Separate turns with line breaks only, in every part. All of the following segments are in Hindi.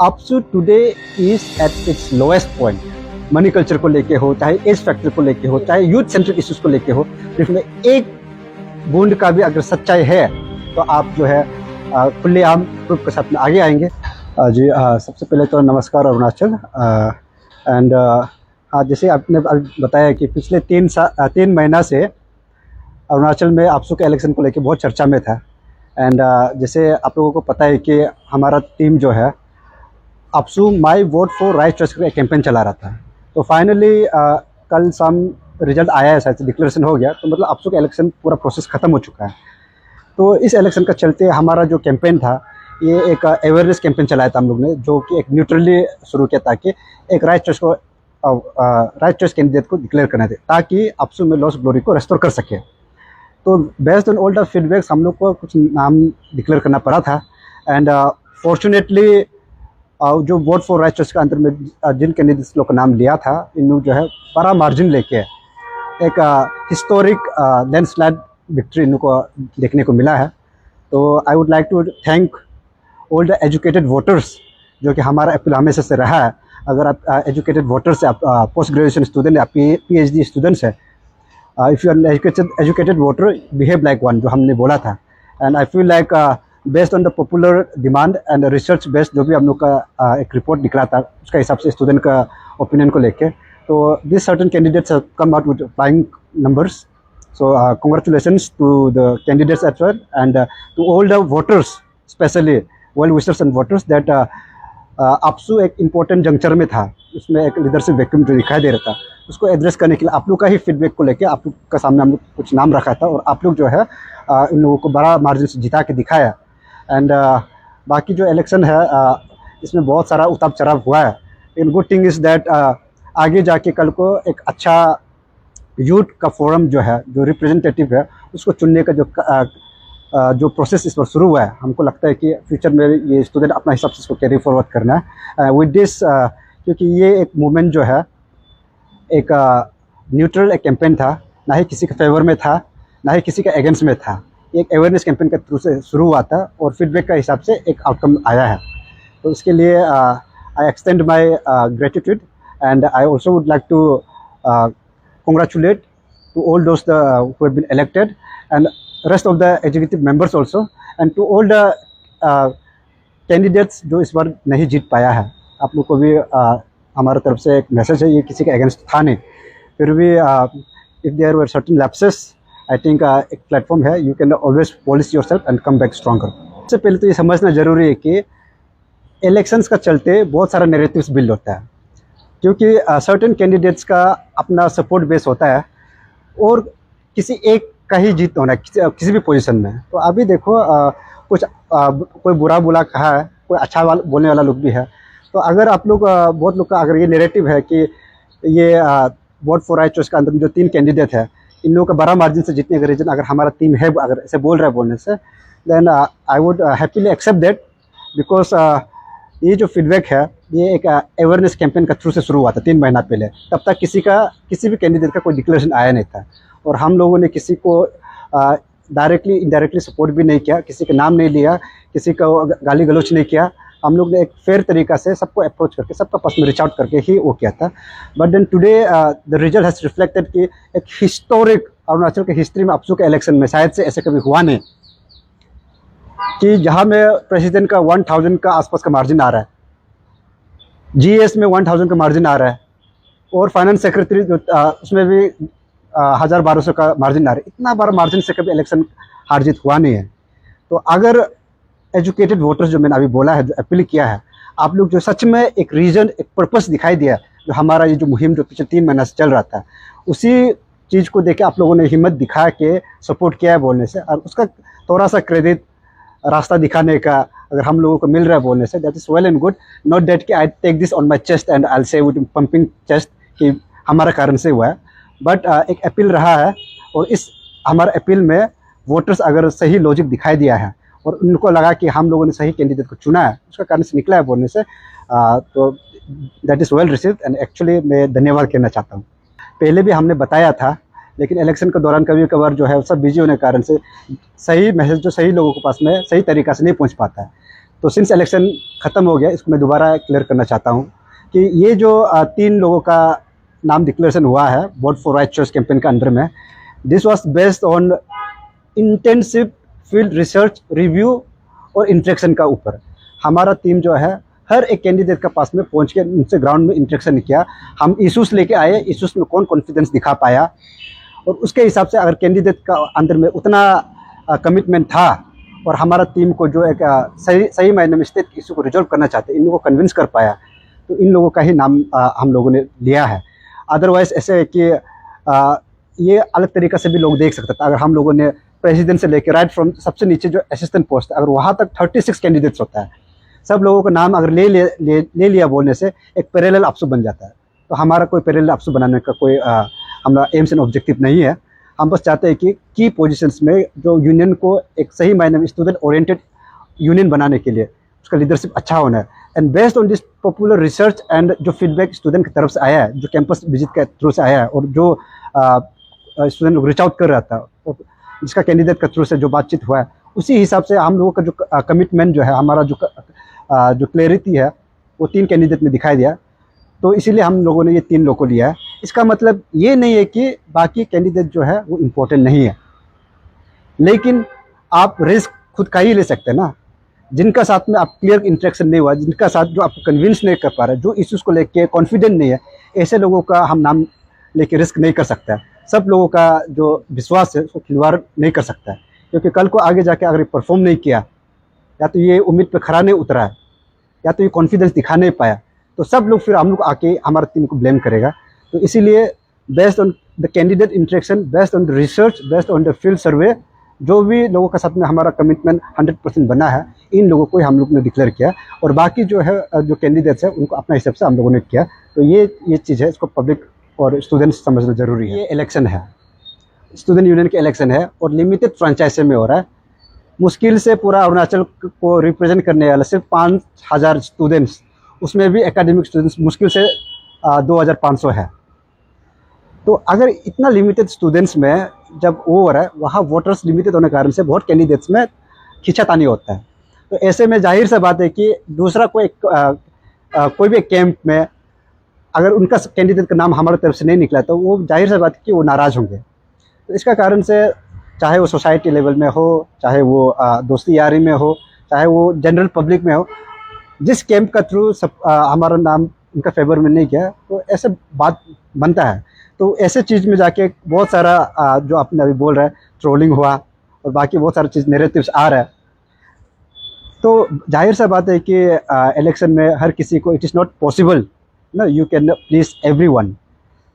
अपसू today is at its lowest point. Money culture को लेके हो, चाहे एज फैक्टर को लेके हो, चाहे यूथ सेंट्रिक इश्यूज को लेके हो, जिसमें एक बूंद का भी अगर सच्चाई है तो आप जो है खुलेआम प्रूफ के साथ में आगे आएंगे। जी सबसे पहले तो नमस्कार अरुणाचल। एंड हाँ, जैसे आपने बताया कि पिछले 3 महीना से अरुणाचल में अपसू के इलेक्शन को लेके बहुत चर्चा में था। एंड जैसे आप लोगों को पता है कि हमारा टीम जो है APSU my vote for right choice का कैंपेन चला रहा था। तो फाइनली कल शाम रिजल्ट आया है, शायद से डिक्लेरेशन हो गया। तो मतलब अपसू का इलेक्शन पूरा प्रोसेस ख़त्म हो चुका है। तो इस इलेक्शन का चलते हमारा जो कैंपेन था, ये एक अवेयरनेस कैंपेन चलाया था हम लोग ने, जो कि एक न्यूट्रली शुरू किया ताकि एक राइट चॉइस कैंडिडेट को डिक्लेयर करना थे, ताकि अपसू में लॉस्ट ग्लोरी को रेस्टोर कर सके। तो based on all the feedbacks हम लोग को कुछ नाम डिक्लेयर करना पड़ा था। एंड फॉर्चुनेटली जो वोट फॉर राइट चॉइस के अंदर में जिन कैंडिडेट्स लोग का नाम लिया था, इन लोग जो है बड़ा मार्जिन लेके एक हिस्टोरिक लैंडस्लाइड विक्ट्री इन को देखने को मिला है। तो I would like to thank all the educated voters, जो कि हमारा अपील हमेशा से रहा है। अगर आप एजुकेटेड वोटर्स से, आप पोस्ट ग्रेजुएशन स्टूडेंट या PhD स्टूडेंट्स है, if you are educated voter, behave like one, जो हमने बोला था। And I feel like based on the popular demand and research based जो भी हम लोग का एक रिपोर्ट निकला था, उसका हिसाब से स्टूडेंट का ओपिनियन को लेके, तो this certain candidates have come out with flying numbers. So congratulations to the candidates as well, and to all the voters, especially well wishers and voters, that अपसू एक इम्पोर्टेंट जंक्चर में था। उसमें एक लीडरशिप वैक्यूम जो दिखाई दे रहा था, उसको एड्रेस करने के लिए आप लोग का ही फीडबैक को लेके आप लोग का सामने हम लोग कुछ नाम रखा था, और आप लोग जो है इन लोगों को बड़ा मार्जिन से जिता के दिखाया। एंड बाकी जो इलेक्शन है इसमें बहुत सारा उतार चढ़ाव हुआ है, लेकिन गुड थिंग इज़ दैट आगे जाके कल को एक अच्छा यूथ का फोरम जो है, जो रिप्रेजेंटेटिव है, उसको चुनने का जो प्रोसेस इस पर शुरू हुआ है। हमको लगता है कि फ्यूचर में ये स्टूडेंट अपना हिसाब से इसको कैरी फॉरवर्ड करना है विद दिस, क्योंकि ये एक मूवमेंट जो है एक न्यूट्रल एक कैंपेन था, ना ही किसी के फेवर में था, ना ही किसी के अगेंस्ट में था। एक अवेयरनेस कैंपेन के थ्रू से शुरू हुआ था, और फीडबैक का हिसाब से एक आउटकम आया है। तो इसके लिए I extend my gratitude, and I also would like to congratulate to all those who have been elected, and rest of the executive members also, and to all the candidates जो इस बार नहीं जीत पाया है। आप लोग को भी हमारे तरफ से एक मैसेज है, ये किसी के अगेंस्ट था नहीं, फिर भी if there were certain lapses, I think एक प्लेटफॉर्म है, you can always polish yourself and come back stronger। सबसे पहले तो ये समझना ज़रूरी है कि इलेक्शंस का चलते बहुत सारा नैरेटिव्स बिल्ड होता है, क्योंकि सर्टेन कैंडिडेट्स का अपना सपोर्ट बेस होता है, और किसी एक का ही जीत होना है किसी भी पोजीशन में। तो अभी देखो कुछ कोई बुरा बुला कहा है, कोई अच्छा बोलने वाला लोग भी है। तो अगर आप लोग बहुत लोग का अगर ये नैरेटिव है कि ये वोट फॉर राइट चॉइस के अंदर जो 3 कैंडिडेट है, इन लोगों का बड़ा मार्जिन से जीतने का रीजन अगर हमारा टीम है, अगर ऐसे बोल रहा है बोलने से, then I would happily accept that, because ये जो फीडबैक है, ये एक अवेयरनेस कैंपेन का थ्रू से शुरू हुआ था 3 महीना पहले। तब तक किसी भी कैंडिडेट का कोई डिक्लेरेशन आया नहीं था, और हम लोगों ने किसी को डायरेक्टली इनडायरेक्टली सपोर्ट भी नहीं किया, किसी का नाम नहीं लिया, किसी का गाली गलौच नहीं किया। हम लोग ने एक फेयर तरीका से सबको अप्रोच करके, सबका पर्सनल रीच आउट करके ही वो किया था। But then today the result has reflected कि एक हिस्टोरिक अरुणाचल के हिस्ट्री में अपसू के इलेक्शन में शायद से ऐसे कभी हुआ नहीं कि जहाँ में प्रेसिडेंट का 1000 का आसपास का मार्जिन आ रहा है, GS में 1000 का मार्जिन आ रहा है, और फाइनेंस सेक्रेटरी जो उसमें भी 1000-1200 का मार्जिन आ रहा है। इतना बड़ा मार्जिन से कभी इलेक्शन हार जीत हुआ नहीं है। तो अगर एजुकेटेड वोटर्स जो मैंने अभी बोला है, जो अपील किया है, आप लोग जो सच में एक रीजन, एक पर्पस दिखाई दिया, जो हमारा ये जो मुहिम जो पिछले 3 महीना से चल रहा था, उसी चीज़ को देख के आप लोगों ने हिम्मत दिखा के सपोर्ट किया है बोलने से, और उसका थोड़ा सा क्रेडिट रास्ता दिखाने का अगर हम लोगों को मिल रहा है बोलने से, that is well and good. Not that कि I take this on my chest and I say with pumping chest कि हमारा कारण से हुआ है, बट एक अपील रहा है, और इस हमारे अपील में वोटर्स अगर सही लॉजिक दिखाई दिया है, और उनको लगा कि हम लोगों ने सही कैंडिडेट को चुना है, उसका कारण से निकला है बोलने से, तो that is well received. And actually मैं धन्यवाद कहना चाहता हूँ। पहले भी हमने बताया था, लेकिन इलेक्शन के दौरान कभी कभार जो है सब बिजी होने के कारण से सही मैसेज जो सही लोगों के पास में सही तरीक़ा से नहीं पहुंच पाता है। तो सिंस इलेक्शन ख़त्म हो गया, इसको मैं दोबारा क्लियर करना चाहता हूँ कि ये जो 3 लोगों का नाम डिक्लेरेशन हुआ है vote for right choice campaign के अंडर में, this was based on intensive field research, review और इंटरेक्शन का ऊपर। हमारा टीम जो है हर एक कैंडिडेट के पास में पहुंच के उनसे ग्राउंड में इंटरेक्शन किया। हम इशूज़ लेके आए, इशूज़ में कौन कॉन्फिडेंस दिखा पाया, और उसके हिसाब से अगर कैंडिडेट का अंदर में उतना कमिटमेंट था और हमारा टीम को जो एक सही मायने में स्टेट इशू को रिजॉल्व करना चाहते, इन लोगों को कन्विंस कर पाया, तो इन लोगों का ही नाम हम लोगों ने लिया है। अदरवाइज़ ऐसे है कि ये अलग तरीक़े से भी लोग देख सकते थे। अगर हम लोगों ने प्रेसिडेंट से लेकर राइट फ्रॉम सबसे नीचे जो असिस्टेंट पोस्ट है, अगर वहाँ तक 36 कैंडिडेट्स होता है, सब लोगों का नाम अगर ले लिया बोलने से एक पैरेलल अफसू बन जाता है। तो हमारा कोई पैरेलल अफसू बनाने का कोई हमारा एम्स एंड ऑब्जेक्टिव नहीं है। हम बस चाहते हैं कि की पोजीशंस में जो यूनियन को एक सही मायने में स्टूडेंट ओरिएंटेड यूनियन बनाने के लिए उसका लीडरशिप अच्छा होना है। And based on this popular research and जो फीडबैक स्टूडेंट की तरफ से आया है, जो कैंपस विजिट के थ्रू से आया है, और जो स्टूडेंट लोग रीच आउट कर रहा था और जिसका कैंडिडेट के थ्रू से जो बातचीत हुआ है, उसी हिसाब से हम लोगों का जो कमिटमेंट जो है, हमारा जो क्लैरिटी है, वो 3 कैंडिडेट में दिखाई दिया। तो इसीलिए हम लोगों ने ये 3 लोग को लिया है। इसका मतलब ये नहीं है कि बाकी कैंडिडेट जो है वो इम्पोर्टेंट नहीं है, लेकिन आप रिस्क खुद का ही ले सकते हैं ना। जिनका साथ में आप क्लियर इंटरेक्शन नहीं हुआ, जिनका साथ जो आपको कन्विंस नहीं कर पा रहे, जो इश्यूज़ को लेके कॉन्फिडेंट नहीं है, ऐसे लोगों का हम नाम लेके रिस्क नहीं कर सकता है। सब लोगों का जो विश्वास है उसको खिलवाड़ नहीं कर सकता है, क्योंकि कल को आगे जाके अगर परफॉर्म नहीं किया, या तो ये उम्मीद पे खरा नहीं उतरा है, या तो ये कॉन्फिडेंस दिखा नहीं पाया, तो सब लोग फिर हम लोग आके हमारे टीम को ब्लेम करेगा। तो इसीलिए based on the candidate interaction, based on the research, based on the field survey, जो भी लोगों के साथ में हमारा कमिटमेंट 100% बना है, इन लोगों को ही हम लोग ने डिक्लेयर किया। और बाकी जो है जो कैंडिडेट्स है उनको अपना हिसाब से हम लोगों ने किया। तो ये चीज़ है, इसको पब्लिक और स्टूडेंट्स समझना जरूरी है। ये इलेक्शन है, स्टूडेंट यूनियन के इलेक्शन है, और लिमिटेड फ्रेंचाइजी में हो रहा है। मुश्किल से पूरा अरुणाचल को रिप्रेजेंट करने वाला सिर्फ 5000 स्टूडेंट्स, उसमें भी एकेडमिक स्टूडेंट्स मुश्किल से 2500 है। तो अगर इतना लिमिटेड स्टूडेंट्स में जब वो हो रहा है, वहाँ वोटर्स लिमिटेड होने के कारण से बहुत कैंडिडेट्स में खींचातानी होता है। तो ऐसे में जाहिर सा बात है कि दूसरा कोई भी कैंप में अगर उनका कैंडिडेट का नाम हमारी तरफ से नहीं निकला, तो वो जाहिर सा बात है कि वो नाराज़ होंगे। तो इसका कारण से चाहे वो सोसाइटी लेवल में हो, चाहे वो दोस्ती यारी में हो, चाहे वो जनरल पब्लिक में हो, जिस कैंप का थ्रू हमारा नाम उनका फेवर में नहीं गया, तो ऐसे बात बनता है। तो ऐसे चीज़ में जाके बहुत सारा जो आपने अभी बोल रहा है, ट्रोलिंग हुआ और बाकी बहुत सारी चीज़ नेरेटिव्स आ रहा है। तो जाहिर सा बात है कि इलेक्शन में हर किसी को इट इज़ नॉट पॉसिबल ना, you can please everyone,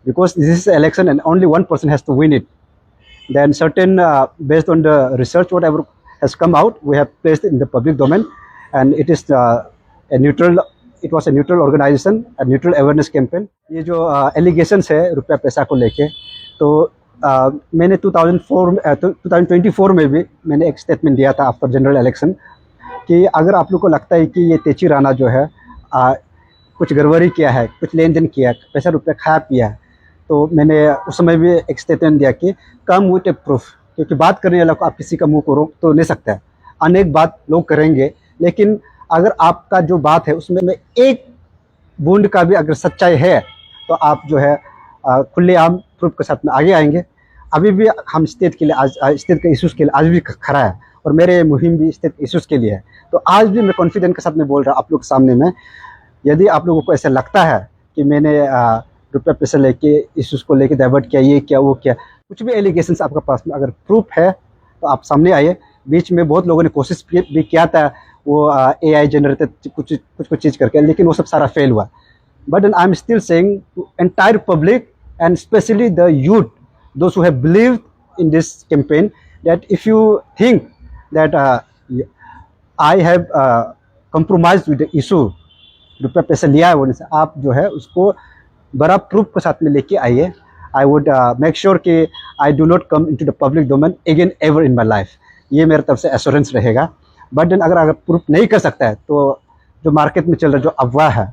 because this is election and only one person has to win it. Then certain based on the research whatever has come out, we have placed it in the public domain, and it is it was a neutral organization, a neutral awareness campaign. ये जो allegations है रुपया पैसा को लेके, तो मैंने 2024 में भी मैंने एक स्टेटमेंट दिया था आफ्टर जनरल इलेक्शन कि अगर आप लोग को लगता है कि ये तेची राणा जो है कुछ गड़बड़ी किया है, कुछ लेन देन किया है, पैसा रुपया खाया पिया है, तो मैंने उस समय भी एक स्टेटमेंट दिया कि कम विद ए प्रूफ, क्योंकि बात करने वाला को आप किसी का मुंह को रोक तो नहीं सकता है। अनेक बात लोग करेंगे, लेकिन अगर आपका जो बात है उसमें एक बूंद का भी अगर सच्चाई है, तो आप जो है खुलेआम प्रूफ के साथ में आगे आएंगे। अभी भी हम स्टेट के लिए आज स्टेट के इशूज़ के लिए आज भी खड़ा है, और मेरे मुहिम भी स्टेट इशूज़ के लिए है। तो आज भी मैं कॉन्फिडेंट के साथ में बोल रहा हूँ आप लोग के सामने में। यदि आप लोगों को ऐसा लगता है कि मैंने रुपया पैसा लेके इशूज़ को लेके डाइवर्ट किया, ये क्या वो क्या, कुछ भी एलिगेशंस आपके पास में अगर प्रूफ है तो आप सामने आइए। बीच में बहुत लोगों ने कोशिश भी किया था वो AI जनरेटेड कुछ चीज़ करके, लेकिन वो सब सारा फेल हुआ। But I am still saying to entire public and specially the youth, those who have believed in this campaign, that if you think that I have compromise with the issue, रुपया पैसा लिया है बोलने से, आप जो है उसको बड़ा प्रूफ के साथ में लेके आइए। आई वुड मेक श्योर कि I do not come into the public domain again ever in my life, ये मेरे तरफ से एश्योरेंस रहेगा। बट देन अगर प्रूफ नहीं कर सकता है, तो जो मार्केट में चल रहा जो अफवाह है,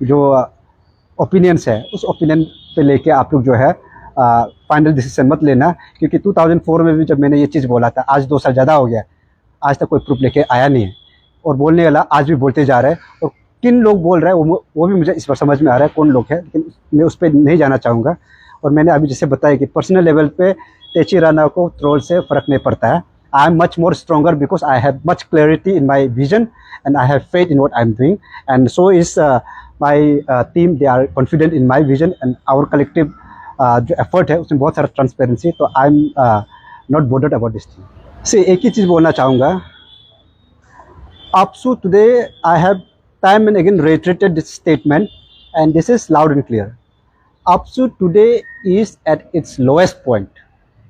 जो ओपिनियंस है, उस ओपिनियन पे लेके आप लोग जो है फाइनल डिसीजन मत लेना। क्योंकि 2004 में भी जब मैंने ये चीज़ बोला था, आज 2 साल ज़्यादा हो गया, आज तक कोई प्रूफ लेके आया नहीं है। और बोलने वाला आज भी बोलते जा रहे हैं, और किन लोग बोल रहे हैं वो भी मुझे इस बार समझ में आ रहा है कौन लोग हैं, लेकिन मैं उस पर नहीं जाना चाहूँगा। और मैंने अभी जैसे बताया कि पर्सनल लेवल पे तेची राणा को ट्रोल से फ़र्क नहीं पड़ता है। I am much more stronger because I have much clarity in my vision and I have faith in what I am doing, and so is my team, they are confident in my vision and our collective जो एफर्ट है उसमें बहुत सारा ट्रांसपेरेंसी। तो I am not bothered about this thing. से एक ही चीज़ बोलना चाहूँगा, APSU today I have time and again reiterated this statement, and this is loud and clear. APSU today is at its lowest point.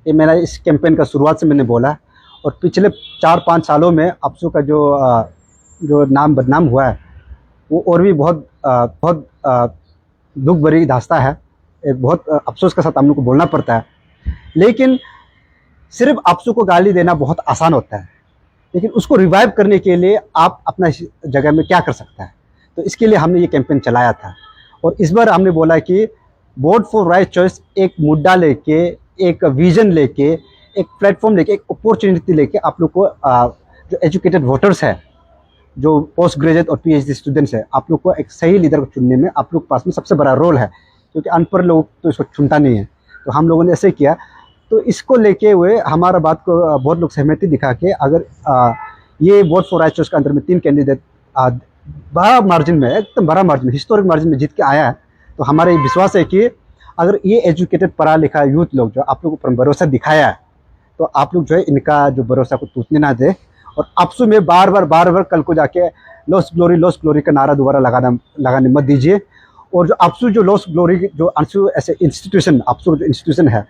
ये मैंने इस कैंपेन का शुरुआत से मैंने बोला, और पिछले 4-5 सालों में APSU का जो नाम बदनाम हुआ है वो और भी बहुत दुख भरी दास्तां है। एक बहुत अफसोस के साथ हम लोग को बोलना पड़ता है, लेकिन सिर्फ APSU को गाली देना बहुत आसान होता है, लेकिन उसको रिवाइव करने के लिए आप अपना जगह में क्या कर सकता है। तो इसके लिए हमने ये कैंपेन चलाया था, और इस बार हमने बोला कि वोट फॉर राइट चॉइस एक मुद्दा लेके, एक विजन लेके, एक प्लेटफॉर्म लेके, एक अपॉर्चुनिटी लेके आप लोग को जो एजुकेटेड वोटर्स है, जो पोस्ट ग्रेजुएट और PhD स्टूडेंट्स है, आप लोग को एक सही लीडर को चुनने में आप लोग के पास में सबसे बड़ा रोल है, क्योंकि अनपढ़ लोग तो इसको चुनता नहीं है। तो हम लोगों ने ऐसे किया, तो इसको लेके हुए हमारा बात को बहुत लोग सहमति दिखा के, अगर ये वोट फॉर राइट चॉइस के अंदर में 3 कैंडिडेट बड़ा मार्जिन में, एकदम बड़ा मार्जिन, हिस्टोरिक मार्जिन में जीत के आया है, तो हमारा ये विश्वास है कि अगर ये एजुकेटेड पढ़ा लिखा यूथ लोग जो आप लोगों पर भरोसा दिखाया है, तो आप लोग जो है इनका जो भरोसा को टूटने ना दे, और APSU में बार बार कल को जाके लॉस ग्लोरी का नारा दोबारा लगाने मत दीजिए। और जो APSU जो लॉस ग्लोरी जो APSU ऐसे इंस्टीट्यूशन, APSU जो इंस्टीट्यूशन है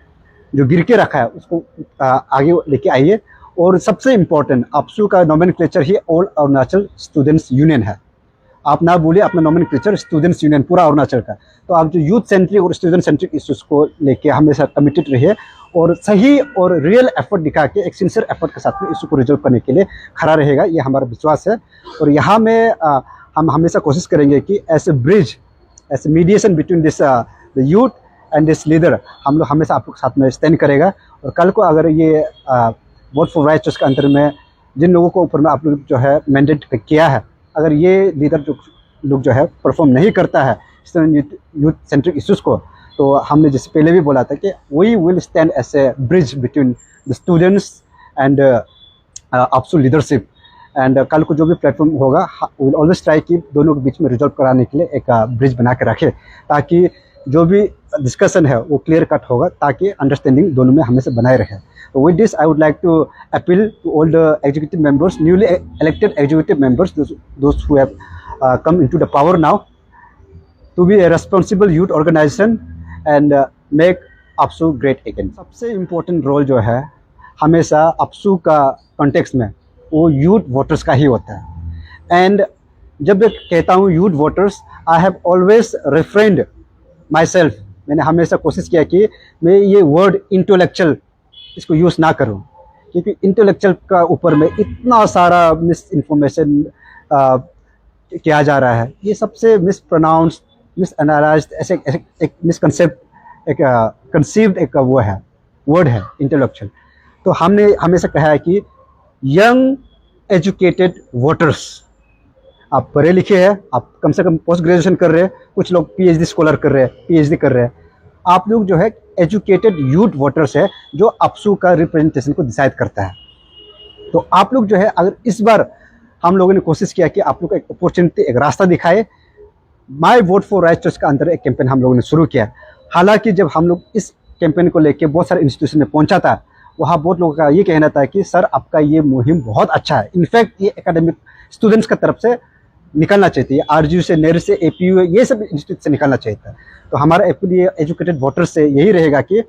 जो गिर के रखा है, उसको आगे लेके आइए। और सबसे इम्पोर्टेंट, APSU का नॉमेनक्लेचर ही ऑल अरुणाचल स्टूडेंट्स यूनियन है। आप ना भूलिए अपना नॉमेनक्लेचर स्टूडेंट्स यूनियन पूरा अरुणाचल का। तो आप जो यूथ सेंट्रिक और स्टूडेंट सेंट्रिक इश्यूज को लेके हमेशा कमिटेड रहिए, और सही और रियल एफर्ट दिखा के, एक सिंसियर एफर्ट के साथ में इशू को रिजॉल्व करने के लिए खड़ा रहेगा, ये हमारा विश्वास है। और यहाँ में हम हमेशा कोशिश करेंगे कि as a bridge, as a mediation between this the youth and this leader, हम लोग हमेशा आप लोग के साथ में स्टैंड करेगा। और कल को अगर ये वोट फॉर राइट चॉइस के अंदर में जिन लोगों को ऊपर में आप लोग जो है मैंडेट किया है, अगर ये लीडर जो लोग जो है परफॉर्म नहीं करता है इस तरह यूथ सेंट्रिक इश्यूज़ को, तो हमने जैसे पहले भी बोला था कि we will stand as a bridge between the students and APSU leadership. And कल को जो भी प्लेटफॉर्म होगा, विल ऑलवेज ट्राई कि दोनों के बीच में रिजॉल्व कराने के लिए एक ब्रिज बना के रखे, ताकि जो भी डिस्कशन है वो क्लियर कट होगा, ताकि अंडरस्टैंडिंग दोनों में हमेशा बनाए रहे। तो with this I would like to appeal to all the executive members, newly elected executive members, those who have come into the power now, to be a responsible youth organization and make APSU great again. सबसे इम्पोर्टेंट रोल जो है हमेशा APSU का कॉन्टेक्स्ट में वो यूथ वोटर्स का ही होता है। एंड जब मैं कहता हूँ youth voters, I have always refrain my self, मैंने हमेशा कोशिश किया कि मैं ये वर्ड इंटेलेक्चुअल इसको यूज़ ना करूँ, क्योंकि इंटेलेक्चुअल का ऊपर में इतना सारा मिस इन्फॉर्मेशन किया जा रहा है। ये सबसे मिस प्रोनाउंस, मिस एनालाइज, ऐसे एक मिसकंसेप्ट, एक कंसीव्ड एक वो है वर्ड है इंटेलेक्चुअल। तो हमने हमेशा कहा है कि यंग एजुकेटेड वोटर्स, आप पढ़े लिखे हैं, आप कम से कम पोस्ट ग्रेजुएशन कर रहे हैं, कुछ लोग PhD स्कॉलर कर रहे हैं, PhD कर रहे हैं, आप लोग जो है एजुकेटेड यूथ वोटर्स है जो APSU का रिप्रेजेंटेशन को डिसाइड करता है। तो आप लोग जो है, अगर इस बार हम लोगों ने कोशिश किया कि आप लोग को एक अपॉर्चुनिटी, एक रास्ता दिखाए, माई वोट फॉर राइट चॉइस का अंदर एक कैंपेन हम लोगों ने शुरू किया। हालांकि जब हम लोग इस कैंपेन को लेके बहुत सारे इंस्टीट्यूशन में पहुंचा था, वहाँ बहुत लोगों का ये कहना था कि सर आपका ये मुहिम बहुत अच्छा है, इनफैक्ट ये एकेडमिक स्टूडेंट्स की तरफ से निकलना चाहिए, RGU से, नेर से, APU, ये सब इंस्टीट्यूट से निकलना चाहिए था। तो हमारा एजुकेटेड वोटर से यही रहेगा कि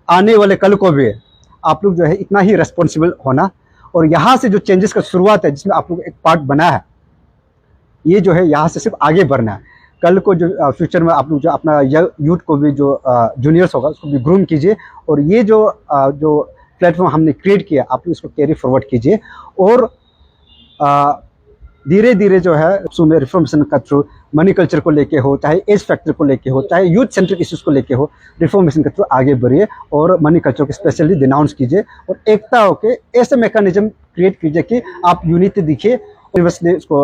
आने वाले कल को भी आप लोग जो है इतना ही रेस्पॉन्सिबल होना, और यहाँ से जो चेंजेस का शुरुआत है जिसमें आप लोग एक पार्ट बना है, ये जो है यहाँ से सिर्फ आगे बढ़ना है। कल को जो फ्यूचर में आप लोग जो अपना यूथ को भी जो जूनियर्स होगा उसको भी ग्रूम कीजिए, और ये जो प्लेटफॉर्म हमने क्रिएट किया आप लोग इसको कैरी फॉरवर्ड कीजिए। और धीरे धीरे जो है APSU में रिफॉर्मेशन का थ्रू मनी कल्चर को लेके हो, चाहे एज फैक्टर को लेके हो, चाहे यूथ सेंट्रिक इश्यूज को लेके हो, रिफॉर्मेशन के थ्रू आगे बढ़िए और मनी कल्चर को स्पेशली डिनाउंस कीजिए, और एकता होकर ऐसे मैकेनिज्म क्रिएट कीजिए कि आप यूनिटी दिखिए यूनिवर्सली उसको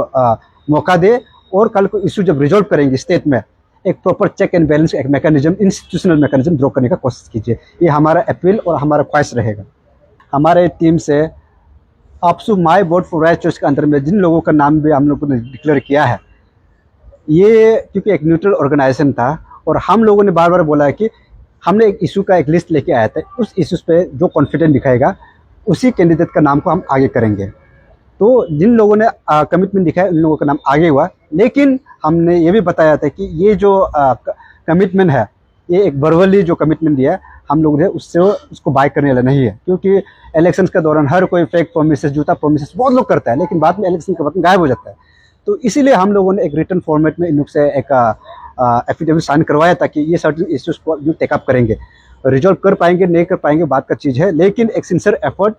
मौका दे, और कल को इशू जब रिजॉल्व करेंगे स्टेट में, एक प्रॉपर चेक एंड बैलेंस एक मैकेनिज्म, इंस्टीट्यूशनल मैकेनिज्म ड्रॉ करने का कोशिश कीजिए। ये हमारा अपील और हमारा ख्वाहिश रहेगा। हमारे टीम से APSU my vote for right choice के अंदर में जिन लोगों का नाम भी हम लोगों ने डिक्लेयर किया है, ये क्योंकि एक न्यूट्रल ऑर्गेनाइजेशन था और हम लोगों ने बार बार बोला है कि हमने एक इशू का एक लिस्ट लेके आया था, उस इशूज़ पे जो कॉन्फिडेंट दिखाएगा उसी कैंडिडेट का नाम को हम आगे करेंगे। तो जिन लोगों ने कमिटमेंट दिखाया उन लोगों का नाम आगे हुआ, लेकिन हमने ये भी बताया था कि ये जो कमिटमेंट है, ये एक वर्बली जो कमिटमेंट दिया है, हम लोग ने उससे उसको बाय करने वाला नहीं है, क्योंकि इलेक्शंस के दौरान हर कोई फेक प्रोमिसेस, झूठा प्रोमिसेस बहुत लोग करता है, लेकिन बाद में इलेक्शन के बाद गायब हो जाता है। तो इसीलिए हम लोगों ने एक रिटर्न फॉर्मेट में इन लोग से एक एफिडेविट साइन करवाया था कि ये सर्टेन इश्यूज को जो टेकअप करेंगे, रिजॉल्व कर पाएंगे नहीं कर पाएंगे बात का चीज़ है, लेकिन एक सिंसियर एफर्ट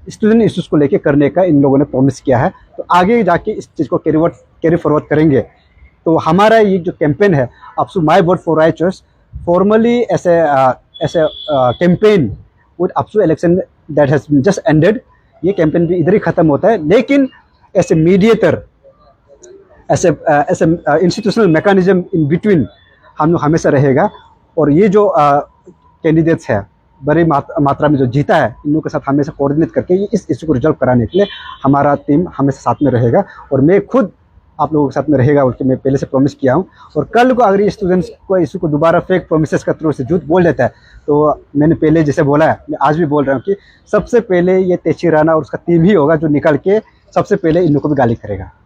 स्टूडेंट इश्यूज़ को लेके करने का इन लोगों ने प्रॉमिस किया है। तो आगे जाके इस चीज़ को कैरी फॉरवर्ड करेंगे। तो हमारा ये जो कैंपेन है APSU my vote for right choice, formally ऐसे campaign with APSU election that has just ended, ये कैंपेन भी इधर ही ख़त्म होता है, लेकिन ऐसे मीडिएटर, ऐसे इंस्टीट्यूशनल मैकेनिज्म इन बिटवीन हम लोग हमेशा रहेगा। और ये जो कैंडिडेट्स है बड़ी मात्रा में जो जीता है, इन लोगों के साथ हमेशा कोऑर्डिनेट करके ये इस इशू को रिजॉल्व कराने के लिए हमारा टीम हमेशा साथ में रहेगा। और मैं खुद आप लोगों के साथ में रहेगा उसके मैं पहले से प्रॉमिस किया हूँ। और कल को अगर ये स्टूडेंट्स को इशू को दोबारा फेक प्रोमिसेस का थ्रू से झूठ बोल देता है, तो मैंने पहले जैसे बोला है, मैं आज भी बोल रहा हूँ कि सबसे पहले ये तेची राणा और उसका टीम ही होगा जो निकल के सबसे पहले इन लोगों को भी गाली करेगा।